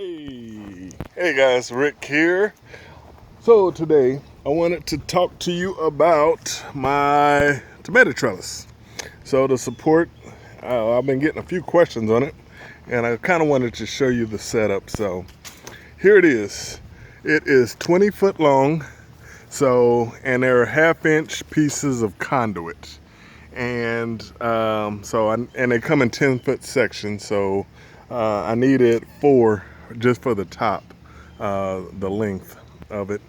Hey guys, Rick here. So today I wanted to talk to you about my tomato trellis. So the support, I've been getting a few questions on it, and I kind of wanted to show you the setup. So here it is. It is 20 foot long. And there are 1/2 inch pieces of conduit, and and they come in 10-foot sections. So I needed 4 just for the top, the length of it.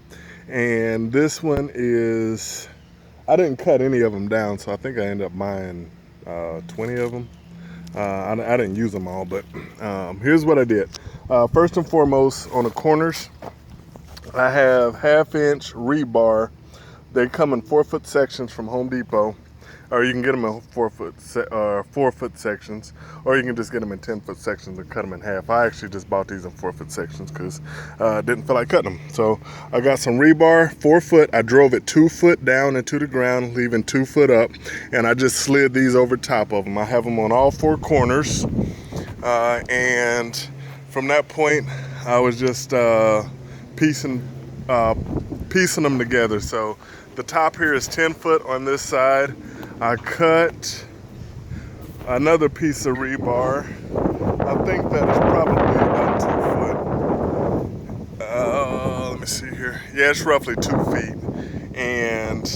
And this one is, I didn't cut any of them down, so I think I ended up buying 20 of them. I didn't use them all, but here's what I did. First and foremost, on the corners, I have 1/2 inch rebar. They come in 4-foot sections from Home Depot, or you can get them in 4-foot sections, or you can just get them in 10-foot sections and cut them in half. I actually just bought these in 4-foot sections because I didn't feel like cutting them. So I got some rebar, 4-foot. I drove it 2 foot down into the ground, leaving 2 foot up, and I just slid these over top of them. I have them on all 4 corners, and from that point, I was just piecing them together. So the top here is 10 foot on this side. I cut another piece of rebar. I think that is probably about 2 foot. Let me see here. Yeah, it's roughly 2 feet. And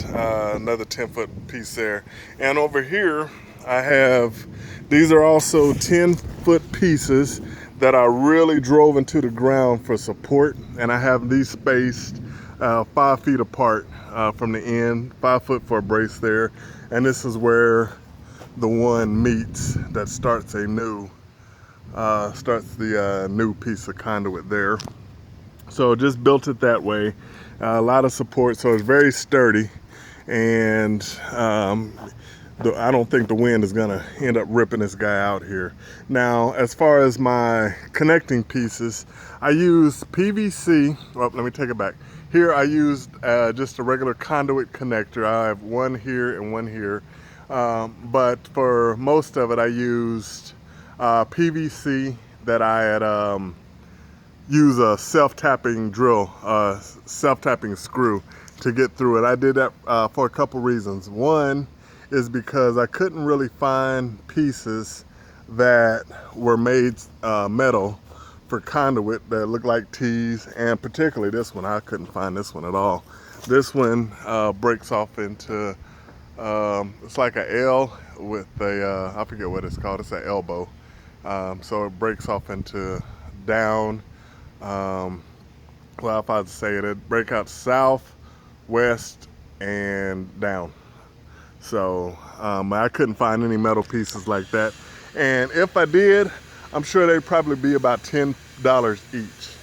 another 10-foot piece there. And over here, I have, these are also 10-foot pieces that I really drove into the ground for support. And I have these spaced 5 feet apart from the end, 5 foot for a brace there. And this is where the one meets that starts the new piece of conduit there. So just built it that way. A lot of support, so it's very sturdy. And I don't think the wind is gonna end up ripping this guy out here. Now, as far as my connecting pieces, I use PVC. Well, let me take it back. Here I used just a regular conduit connector. I have one here and one here. But for most of it, I used PVC that I had used a self-tapping drill, self-tapping screw to get through it. I did that for a couple reasons. One is because I couldn't really find pieces that were made metal for conduit that looked like T's, and particularly this one. I couldn't find this one at all. This one breaks off into, it's like an L with a, I forget what it's called, it's an elbow. So it breaks off into down, well, if I was to say it, it'd break out south, west, and down. So I couldn't find any metal pieces like that. And if I did, I'm sure they'd probably be about $10 each.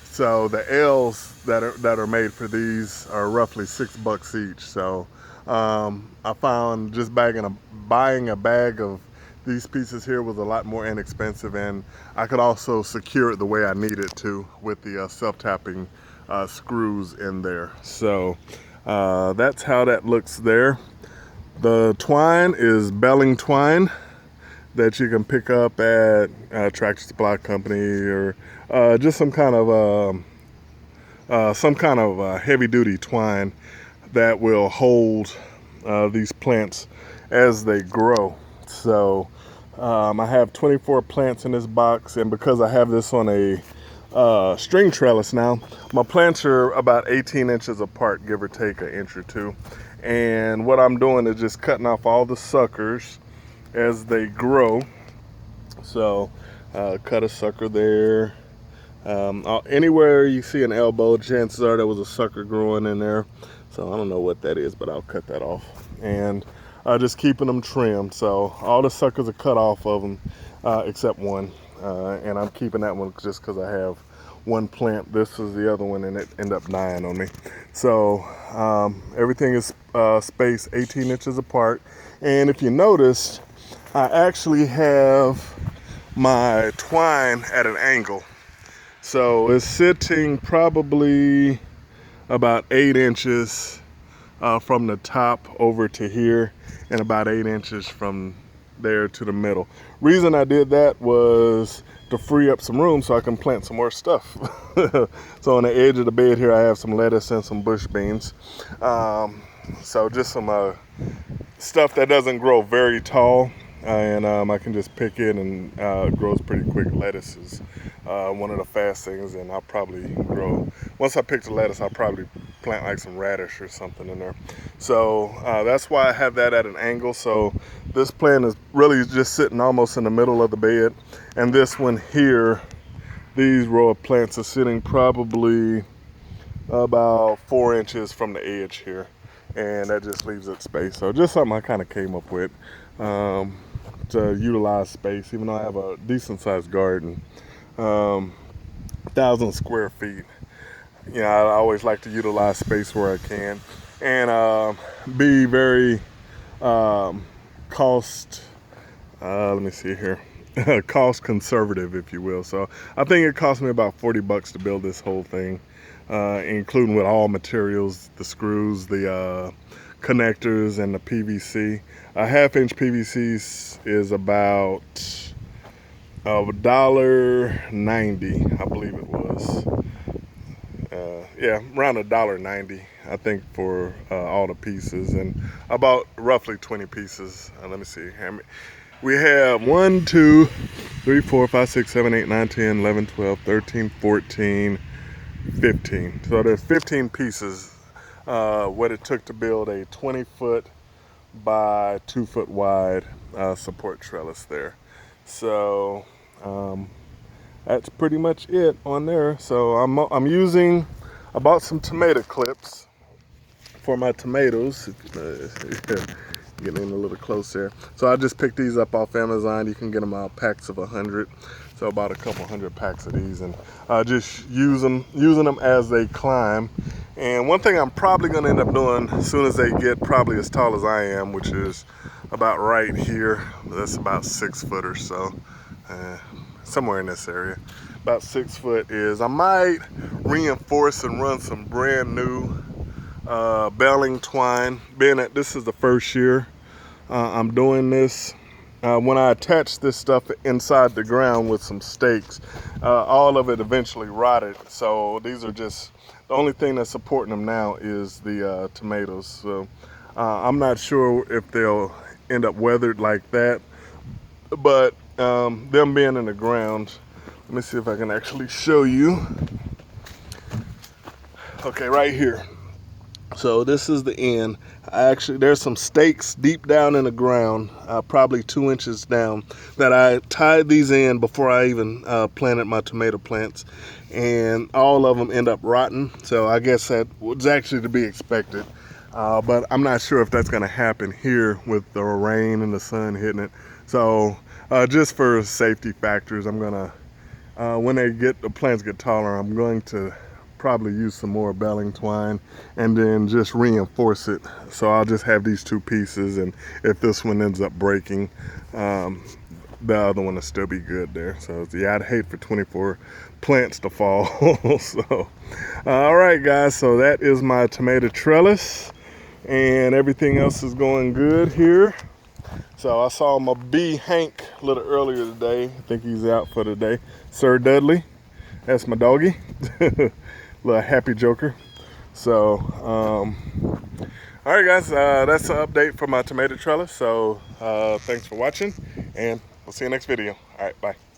So the L's that are made for these are roughly $6 each. So I found just buying a bag of these pieces here was a lot more inexpensive, and I could also secure it the way I needed to with the self-tapping screws in there. So that's how that looks there. The twine is belling twine that you can pick up at Tractor Supply Company, or just some kind of heavy-duty twine that will hold these plants as they grow. So I have 24 plants in this box, and because I have this on a string trellis now, my plants are about 18 inches apart, give or take an inch or two. And what I'm doing is just cutting off all the suckers as they grow. So cut a sucker there. Anywhere you see an elbow, chances are there was a sucker growing in there. So I don't know what that is, but I'll cut that off. And just keeping them trimmed. So all the suckers are cut off of them except one. And I'm keeping that one just because I have one plant. This is the other one, and it ended up dying on me. So everything is spaced 18 inches apart. And if you notice, I actually have my twine at an angle. So it's sitting probably about 8 inches from the top over to here, and about 8 inches from there to the middle. Reason I did that was to free up some room so I can plant some more stuff. So on the edge of the bed here, I have some lettuce and some bush beans. So just some stuff that doesn't grow very tall, and I can just pick it, and it grows pretty quick. Lettuce is one of the fast things, and I'll probably grow, once I pick the lettuce, I'll probably plant like some radish or something in there. So that's why I have that at an angle. So this plant is really just sitting almost in the middle of the bed, and this one here, these row of plants are sitting probably about 4 inches from the edge here, and that just leaves it space. So just something I kind of came up with to utilize space, even though I have a decent sized garden, 1,000 square feet. You know, I always like to utilize space where I can, and be very cost, let me see here, cost conservative, if you will. So I think it cost me about $40 to build this whole thing, including with all materials, the screws, the connectors, and the PVC. A 1/2-inch PVC is about $1.90, I believe it was. Yeah, around $1.90, I think, for all the pieces, and about roughly 20 pieces. Let me see. We have 1, 2, 3, 4, 5, 6, 7, 8, 9, 10, 11, 12, 13, 14, 15. So there's 15 pieces, what it took to build a 20-foot by 2-foot wide support trellis there. So that's pretty much it on there. So I'm using, I bought some tomato clips for my tomatoes. Getting in a little closer. So I just picked these up off Amazon. You can get them out packs of 100. So about a couple hundred packs of these, and just using them as they climb. And one thing I'm probably going to end up doing as soon as they get probably as tall as I am, which is about right here. That's about 6 foot or so, somewhere in this area. About 6 foot is, I might reinforce and run some brand new baling twine. Being that this is the first year I'm doing this, when I attached this stuff inside the ground with some stakes, all of it eventually rotted. So these are just, the only thing that's supporting them now is the tomatoes. So I'm not sure if they'll end up weathered like that, but them being in the ground, let me see if I can actually show you. Okay, right here. So this is the end. There's some stakes deep down in the ground, probably 2 inches down, that I tied these in before I even planted my tomato plants, and all of them end up rotting. So I guess that was actually to be expected, but I'm not sure if that's going to happen here with the rain and the sun hitting it. So just for safety factors, I'm gonna, when the plants get taller, I'm going to probably use some more baling twine and then just reinforce it. So I'll just have these 2 pieces, and if this one ends up breaking, the other one will still be good there. So yeah, I'd hate for 24 plants to fall. So all right guys, so that is my tomato trellis, and everything else is going good here. So I saw my bee Hank a little earlier today. I think he's out for the day. Sir Dudley, that's my doggy. Little happy joker. So all right guys, that's the update for my tomato trellis. So thanks for watching, and we'll see you next video. All right, bye.